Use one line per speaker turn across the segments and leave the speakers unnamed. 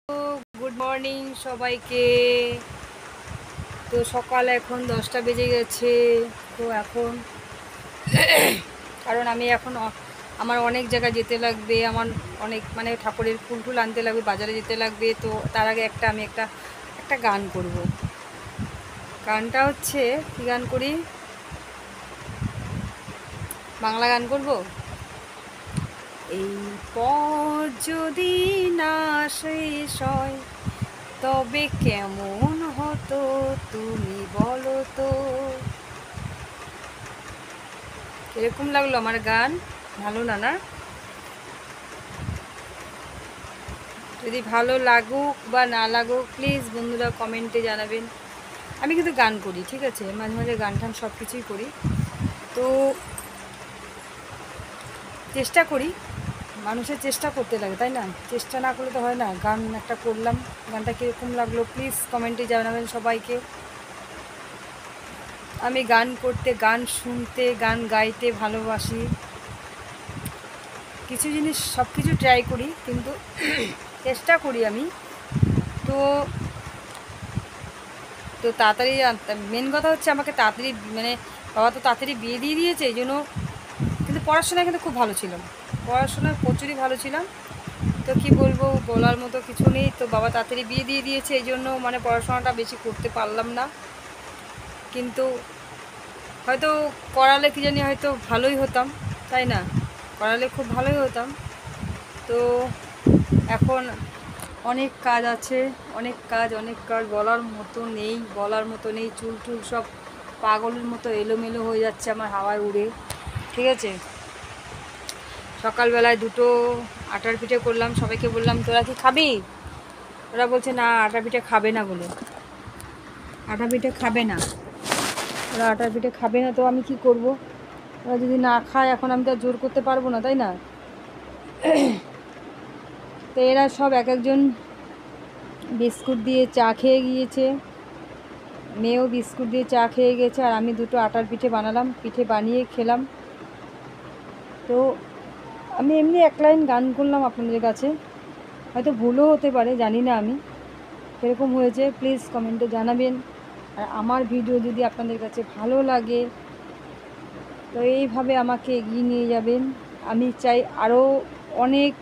Good morning সবাইকে। তো সকাল এখন 10টা বেজে গেছে। তো এখন কারণ আমি এখন আমার অনেক জায়গায় যেতে লাগবে, আমার অনেক মানে ঠাকুরের ফুল টুল আনতে লাগবে, বাজারে যেতে লাগবে। তো তার আগে আমি একটা গান করব। গানটা হচ্ছে কী গান করি, বাংলা গান করব। এই পথ যদি না শেষ হয় তবে কেমন হতো তুমি বলো তো। এরকম লাগলো আমার গান, ভালো না? না, যদি ভালো লাগুক বা না লাগুক প্লিজ বন্ধুরা কমেন্টে জানাবেন। আমি কিন্তু গান করি, ঠিক আছে, মাঝে মাঝে গান টান সব কিছুই করি। তো চেষ্টা করি, মানুষের চেষ্টা করতে লাগে, তাই না? চেষ্টা না করলে তো হয় না। গান একটা করলাম, গানটা কীরকম লাগলো প্লিজ কমেন্টে জানাবেন সবাইকে। আমি গান করতে, গান শুনতে, গান গাইতে ভালোবাসি। কিছু জিনিস সব কিছু ট্রাই করি, কিন্তু চেষ্টা করি আমি। তো তো তাড়াতাড়ি মেন কথা হচ্ছে আমাকে তাড়াতাড়ি মানে বাবা তো তাড়াতাড়ি বিয়ে দিয়ে দিয়েছে, এই জন্য। কিন্তু পড়াশোনায় কিন্তু খুব ভালো ছিলাম, পড়াশোনায় প্রচুরই ভালো ছিলাম। তো কি বলবো, বলার মতো কিছু নেই। তো বাবা তাড়াতাড়ি বিয়ে দিয়ে দিয়েছে, এই জন্য মানে পড়াশোনাটা বেশি করতে পারলাম না। কিন্তু হয়তো করালে কি জানি হয়তো ভালোই হতাম, তাই না? করালে খুব ভালোই হতাম। তো এখন অনেক কাজ আছে, অনেক কাজ বলার মতো নেই। চুল টুল সব পাগলের মতো এলোমেলো হয়ে যাচ্ছে আমার হাওয়ায় উড়ে, ঠিক আছে। সকালবেলায় দুটো আটার পিঠে করলাম, সবাইকে বললাম তোরা কি খাবি? ওরা বলছে না আটা পিঠে খাবে না বলে, আটা পিঠে খাবে না, ওরা আটার পিঠে খাবে না। তো আমি কি করব, ওরা যদি না খায় এখন আমি তো আর জোর করতে পারবো না, তাই না? তো এরা সব এক একজন বিস্কুট দিয়ে চা খেয়ে গিয়েছে, মেয়েও বিস্কুট দিয়ে চা খেয়ে গেছে, আর আমি দুটো আটার পিঠে বানালাম, পিঠে বানিয়ে খেলাম। তো আমি এমনি এক লাইন গান করলাম আপনাদের কাছে, হয়তো ভুলও হতে পারে, জানি না আমি কীরকম হয়েছে, প্লিজ কমেন্টে জানাবেন। আর আমার ভিডিও যদি আপনাদের কাছে ভালো লাগে তো এইভাবে আমাকে এগিয়ে নিয়ে যাবেন। আমি চাই আরও অনেক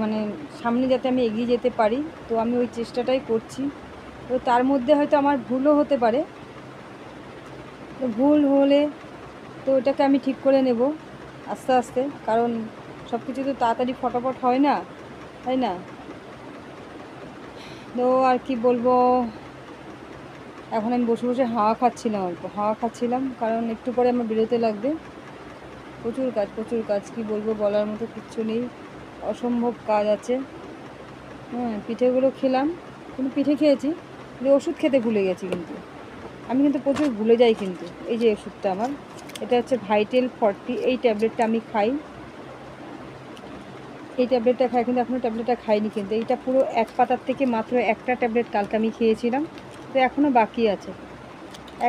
মানে সামনে যাতে আমি এগিয়ে যেতে পারি। তো আমি ওই চেষ্টাটাই করছি। তো তার মধ্যে হয়তো আমার ভুলও হতে পারে, তো ভুল হলে তো ওটাকে আমি ঠিক করে নেব আস্তে আস্তে, কারণ সব কিছু তো তাড়াতাড়ি ফটাফট হয় না, তাই না? তো আর কি বলবো, এখন আমি বসে বসে হাওয়া খাচ্ছিলাম, অল্প হাওয়া খাচ্ছিলাম, কারণ একটু পরে আমার বেরোতে লাগবে। প্রচুর কাজ কি বলবো, বলার মতো কিচ্ছু নেই, অসম্ভব কাজ আছে। হ্যাঁ, পিঠেগুলো খেলাম, কিন্তু পিঠে খেয়েছি, কিন্তু ওষুধ খেতে ভুলে গেছি। কিন্তু আমি কিন্তু প্রচুর ভুলে যাই। কিন্তু এই যে ওষুধটা আমার, এটা হচ্ছে ভাইটেল 40, এই ট্যাবলেটটা আমি খাই, এই ট্যাবলেটটা খাই, কিন্তু এখনও ট্যাবলেটটা খাইনি। কিন্তু এইটা পুরো এক পাতার থেকে মাত্র একটা ট্যাবলেট কালকে আমি খেয়েছিলাম। তো এখনও বাকি আছে,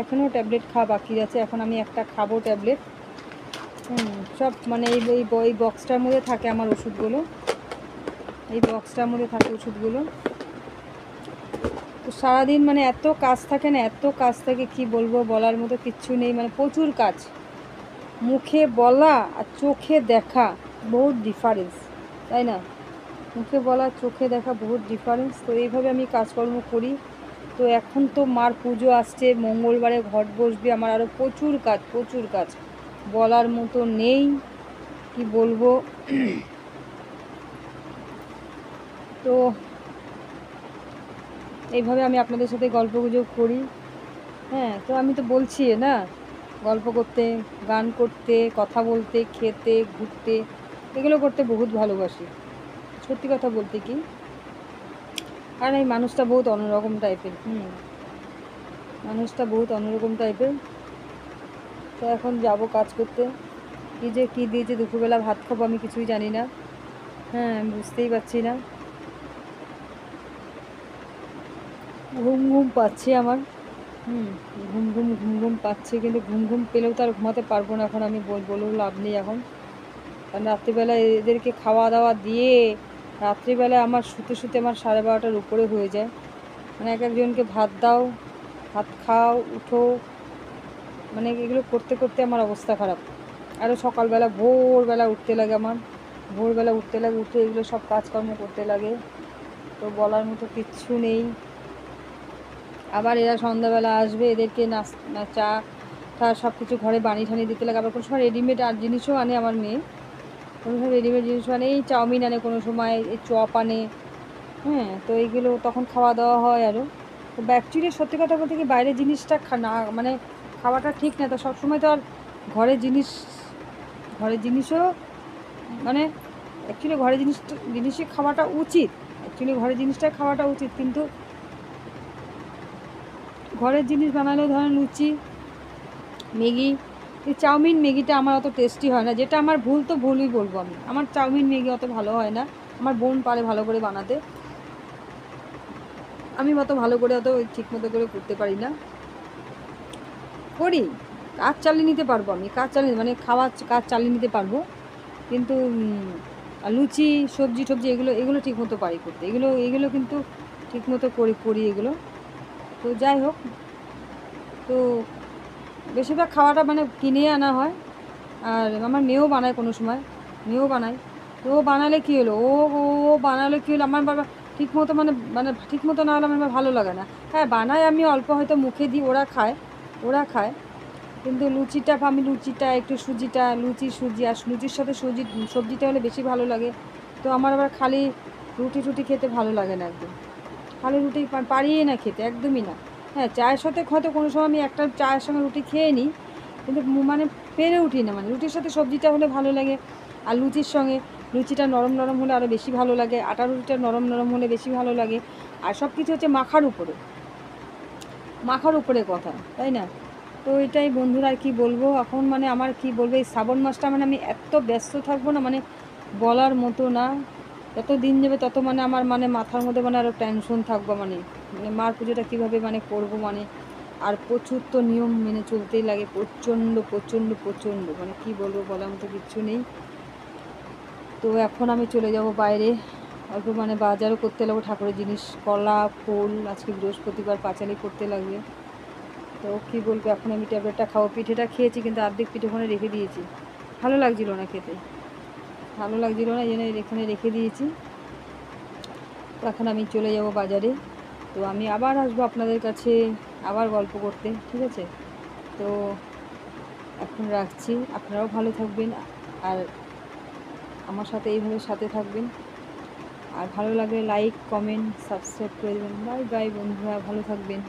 এখনও ট্যাবলেট খাওয়া বাকি আছে। এখন আমি একটা খাবো ট্যাবলেট। সব মানে এই বক্সটার মধ্যে থাকে আমার ওষুধগুলো, এই বক্সটার মধ্যে থাকে ওষুধগুলো। তো সারাদিন মানে এত কাজ থাকে না, এত কাজ থাকে কি বলবো, বলার মতো কিচ্ছু নেই। মানে প্রচুর কাজ, মুখে বলা আর চোখে দেখা বহুত ডিফারেন্স, তাই না? মুখে বলা চোখে দেখা বহুত ডিফারেন্স। তো এইভাবে আমি কাজকর্ম করি। তো এখন তো মার পুজো আসছে, মঙ্গলবারে ঘট বসবে, আমার আরও প্রচুর কাজ বলার মতো নেই, কি বলবো। তো এইভাবে আমি আপনাদের সাথে গল্পগুজব করি। হ্যাঁ, তো আমি তো বলছি না, গল্প করতে, গান করতে, কথা বলতে, খেতে, ঘুরতে, এগুলো করতে বহুত ভালোবাসি, সত্যি কথা বলতে কি। আর এই মানুষটা বহুত অন্যরকম টাইপের, মানুষটা বহুত অন্যরকম টাইপের। তো এখন যাব কাজ করতে, কী দিয়েছে দুপুরবেলা ভাত খাবো আমি কিছুই জানি না। হ্যাঁ, আমি বুঝতেই পারছি না, ঘুম পাচ্ছে আমার। ঘুম পাচ্ছে, কিন্তু ঘুম পেলেও তো আর ঘুমাতে পারবো না এখন, আমি বলেও লাভ নেই এখন, কারণ রাত্রিবেলা এদেরকে খাওয়া দাওয়া দিয়ে রাত্রিবেলায় আমার শুতে শুতে আমার 12:30টার উপরে হয়ে যায়। মানে এক একজনকে ভাত দাও, ভাত খাও, উঠো, মানে এগুলো করতে করতে আমার অবস্থা খারাপ। আরও সকালবেলা ভোরবেলা উঠতে লাগে আমার, ভোরবেলা উঠতে লাগে, উঠে এগুলো সব কাজকর্ম করতে লাগে, তো বলার মতো কিচ্ছু নেই। আবার এরা সন্ধ্যাবেলা আসবে, এদেরকে চা টা সব কিছু ঘরে বানিয়ে ঠানিয়ে দিতে লাগে। আবার কোনো সময় রেডিমেড আর জিনিসও আনে আমার মেয়ে, কোনো সময় রেডিমেড জিনিসও আনে, এই চাউমিন আনে, কোনো সময় এই চপ আনে। হ্যাঁ, তো এইগুলো তখন খাওয়া দাওয়া হয় আরও। তো অ্যাকচুয়ালি সত্যি কথা বলতে কি, বাইরের জিনিসটা না মানে খাওয়াটা ঠিক না। তো সবসময় তো আর ঘরের জিনিসও মানে অ্যাকচুয়ালি ঘরের জিনিসই খাওয়াটা উচিত, অ্যাকচুয়ালি ঘরের জিনিসটাই খাওয়াটা উচিত। কিন্তু ঘরের জিনিস বানালেও ধরেন লুচি, ম্যাগি, এই চাউমিন ম্যাগিটা আমার অত টেস্টি হয় না। যেটা আমার ভুল, তো ভুলই বলবো আমি, আমার চাউমিন ম্যাগি অত ভালো হয় না। আমার বোন পারে ভালো করে বানাতে, আমি অত ভালো করে অত ঠিক মতো করে করতে পারি না। করি, কাজ চালিয়ে নিতে পারবো, আমি কাজ চালিয়ে মানে কাজ চালিয়ে নিতে পারবো, কিন্তু লুচি সবজি টবজি এগুলো এগুলো ঠিক মতো পারি করতে, এগুলো কিন্তু ঠিক মতো করি এগুলো। তো যাই হোক, তো বেশিরভাগ খাওয়াটা মানে কিনে আনা হয়। আর আমার মেয়েও বানায়, কোনো সময় মেয়েও বানায়। তো ও বানালে কী হলো, ও ও বানালে কী হলো, আমার বাবা ঠিক মতো মানে মানে ঠিক মতো না হলে আমার ভালো লাগে না। হ্যাঁ, বানায় আমি অল্প, হয়তো মুখে দিই, ওরা খায়। কিন্তু আমি লুচিটা একটু সুজি আর লুচির সাথে সবজিটা হলে বেশি ভালো লাগে। তো আমার আবার খালি রুটি খেতে ভালো লাগে না একদম, খালি রুটি পারিই না খেতে, একদমই না। হ্যাঁ, চায়ের সাথে হয়তো কোনো সময় আমি একটা চায়ের সঙ্গে রুটি খেয়ে নিই, কিন্তু মানে পেরে উঠি না। মানে রুটির সাথে সবজিটা হলে ভালো লাগে, আর লুচির সঙ্গে লুচিটা নরম নরম হলে আরও বেশি ভালো লাগে, আটা রুটিটা নরম নরম হলে বেশি ভালো লাগে। আর সব কিছু হচ্ছে মাখার উপরে কথা, তাই না? তো এটাই বন্ধুরা, আর কি বলবো এখন, মানে আমার কি বলবো, এই শ্রাবণ মাসটা মানে আমি এত ব্যস্ত থাকবো না, মানে বলার মতো না। যত দিন যাবে তত মানে আমার মানে মাথার মধ্যে মানে আরও টেনশন থাকবো, মানে মানে মার পুজোটা কীভাবে মানে করবো, মানে আর প্রচুর তো নিয়ম মেনে চলতেই লাগে, প্রচণ্ড প্রচণ্ড প্রচণ্ড, মানে কি বলবো, বলার মতো কিচ্ছু নেই। তো এখন আমি চলে যাব বাইরে, অল্প মানে বাজারও করতে লাগবো, ঠাকুরের জিনিস, কলা, ফুল, আজকে বৃহস্পতিবার, পাঁচালি করতে লাগবে। তো কী বলবো, এখন আমি ট্যাবলেটটা খাবো। পিঠেটা খেয়েছি, কিন্তু অর্ধেক পিঠে ওখানে রেখে দিয়েছি, ভালো লাগছিলো না খেতে, ভালো লাগছিলো না, এই জন্য এখানে রেখে দিয়েছি। তো এখন আমি চলে যাব বাজারে। তো আমি আবার আসবো আপনাদের কাছে, আবার গল্প করতে, ঠিক আছে? তো এখন রাখছি, আপনারাও ভালো থাকবেন, আর আমার সাথে এইভাবে সাথে থাকবেন। আর ভালো লাগলে লাইক, কমেন্ট, সাবস্ক্রাইব করে দেবেন। বাই বাই বন্ধুরা, ভালো থাকবেন।